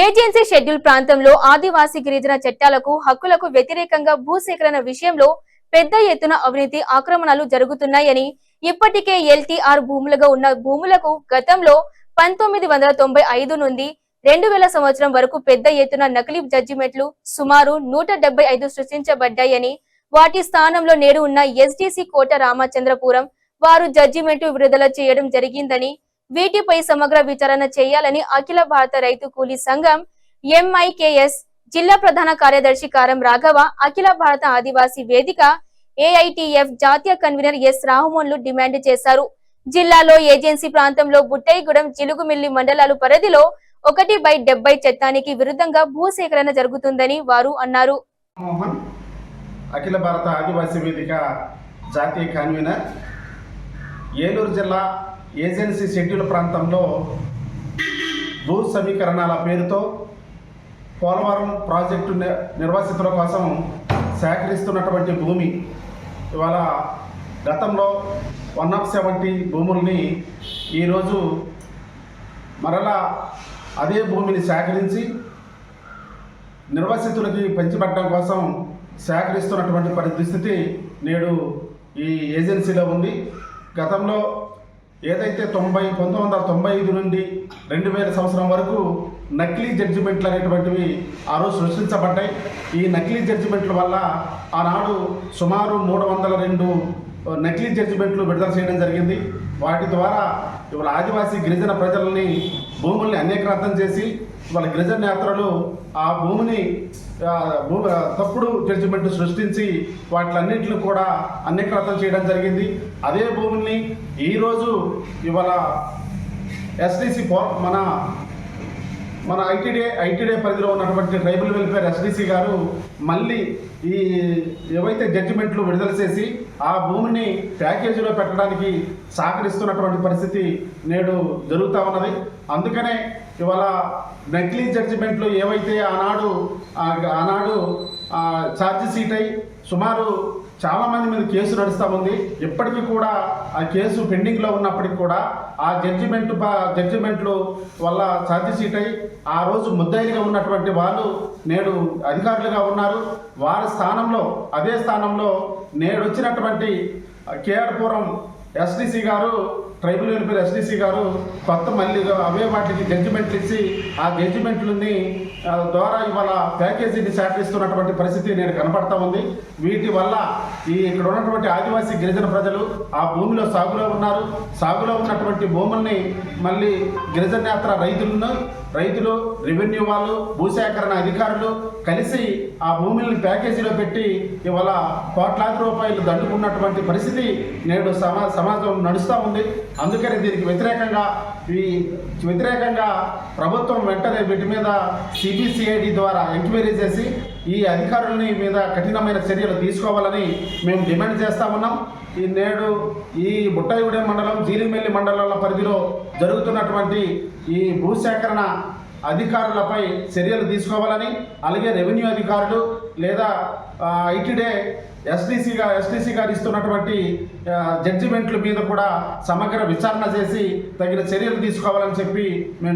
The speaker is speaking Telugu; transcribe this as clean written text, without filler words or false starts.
ఏజెన్సీ షెడ్యూల్ ప్రాంతంలో ఆదివాసీ గిరిజన చట్టాలకు హక్కులకు వ్యతిరేకంగా భూసేకరణ విషయంలో పెద్ద ఎత్తున అవినీతి ఆక్రమణలు జరుగుతున్నాయని, ఇప్పటికే ఎల్టీఆర్ భూములుగా ఉన్న భూములకు గతంలో 1995 నుండి 2000 సంవత్సరం వరకు పెద్ద ఎత్తున నకిలీ జడ్జిమెంట్లు సుమారు 175 సృష్టించబడ్డాయని, వాటి స్థానంలో నేడు ఉన్న ఎస్డీసీ కోట రామచంద్రపురం వారు జడ్జిమెంట్లు విడుదల చేయడం జరిగిందని, వీటిపై సమగ్ర విచారణ చేయాలని అఖిల భారత రైతు కూలీ సంఘం ఎంఐకేఎస్ జిల్లా ప్రధాన కార్యదర్శి కారం రాఘవ, అఖిల భారత ఆదివాసీ వేదిక ఏఐటిఎఫ్ జాతీయ కన్వీనర్ ఎస్ రాహమోన్లు డిమాండ్ చేశారు. జిల్లాలో ఏజెన్సీ ప్రాంతంలో బుట్టైగూడెం, జిలుగుమిల్లి మండలాలు పరిధిలో 1/70 చట్టానికి విరుద్ధంగా భూసేకరణ జరుగుతుందని వారు అన్నారు. అఖిల భారత ఆదివాసీ వేదిక జాతీయ కన్వీనర్ ఏలూరు జిల్లా ఏజెన్సీ షెడ్యూల్ ప్రాంతంలో భూ సమీకరణాల పేరుతో పోలవరం ప్రాజెక్టు నిర్వాసితుల కోసం సేకరిస్తున్నటువంటి భూమి ఇవాళ గతంలో 170 భూముల్ని ఈరోజు మరలా అదే భూమిని సేకరించి నిర్వాసితులకి పంచిపెట్టడం కోసం సేకరిస్తున్నటువంటి పరిస్థితి నేడు ఈ ఏజెన్సీలో ఉంది. గతంలో ఏదైతే 1995 నుండి 2000 సంవత్సరం వరకు నకిలీ జడ్జిమెంట్లు అనేటువంటివి ఆ రోజు సృష్టించబడ్డాయి. ఈ నకిలీ జడ్జిమెంట్ల వల్ల ఆనాడు సుమారు 302 నకిలీ జడ్జిమెంట్లు విడుదల చేయడం జరిగింది. వాటి ద్వారా ఇవాళ ఆదివాసీ గిరిజన ప్రజలని భూముల్ని అన్యాక్రాంతం చేసి వాళ్ళ గిరిజన నేతలు ఆ భూమిని తప్పుడు జడ్జిమెంట్ సృష్టించి వాటిలన్నింటిని కూడా అన్యాక్రాంతం చేయడం జరిగింది. అదే భూముల్ని ఈరోజు ఇవాళ ఎస్డీసీ మన ఐటీడే పరిధిలో ఉన్నటువంటి ట్రైబల్ వెల్ఫేర్ ఎస్డీసీ గారు మళ్ళీ ఈ ఏవైతే జడ్జిమెంట్లు విడుదల చేసి ఆ భూమిని ప్యాకేజీలో పెట్టడానికి సహకరిస్తున్నటువంటి పరిస్థితి నేడు జరుగుతూ ఉన్నది. అందుకనే ఇవాళ నకిలీ జడ్జిమెంట్లు ఏవైతే ఆనాడు ఛార్జ్ షీట్ అయి సుమారు చాలామంది మీద కేసు నడుస్తూ ఉంది. ఇప్పటికీ కూడా ఆ కేసు పెండింగ్లో ఉన్నప్పటికీ కూడా ఆ జడ్జిమెంట్లు వల్ల ఛార్జ్ షీట్ అయి ఆ రోజు ముద్దాయిలుగా ఉన్నటువంటి వాళ్ళు నేడు అధికారులుగా ఉన్నారు. వారి స్థానంలో అదే స్థానంలో నేడు వచ్చినటువంటి కేఆర్ పురం ఎస్డీసీ గారు, ట్రైబల్ వెల్ఫేర్ ఎస్డీసీ గారు కొత్త మళ్ళీ అవే వాటికి జడ్జిమెంట్లు ఇచ్చి ఆ జడ్జిమెంట్లని ద్వారా ఇవాళ ప్యాకేజీని సేకరిస్తున్నటువంటి పరిస్థితి నేను కనపడతా ఉంది. వీటి వల్ల ఇక్కడ ఉన్నటువంటి ఆదివాసీ గిరిజన ప్రజలు ఆ భూమిలో సాగులో ఉన్నారు. సాగులో ఉన్నటువంటి భూముల్ని మళ్ళీ గిరిజనేతర రైతులు, రెవెన్యూ వాళ్ళు, భూసేకరణ అధికారులు కలిసి ఆ భూముల్ని ప్యాకేజీలో పెట్టి ఇవాళ కోట్లాది రూపాయలు దండుకున్నటువంటి పరిస్థితి నేడు సమాజం నడుస్తూ ఉంది. అందుకని దీనికి వ్యతిరేకంగా ప్రభుత్వం వెంటనే వీటి మీద సిబిసిఐడి ద్వారా ఎంక్వైరీ చేసి ఈ అధికారులని మీద కఠినమైన చర్యలు తీసుకోవాలని మేము డిమాండ్ చేస్తా ఉన్నాం. నేడు ఈ బుట్టైగూడెం మండలం, జీలిమెల్లి మండలాల పరిధిలో జరుగుతున్నటువంటి ఈ భూసేకరణ అధికారులపై చర్యలు తీసుకోవాలని, అలాగే రెవెన్యూ అధికారులు లేదా ఐటీడే ఎస్డీసీ గారు ఇస్తున్నటువంటి జడ్జిమెంట్ల మీద కూడా సమగ్ర విచారణ చేసి తగిన చర్యలు తీసుకోవాలని చెప్పి మేము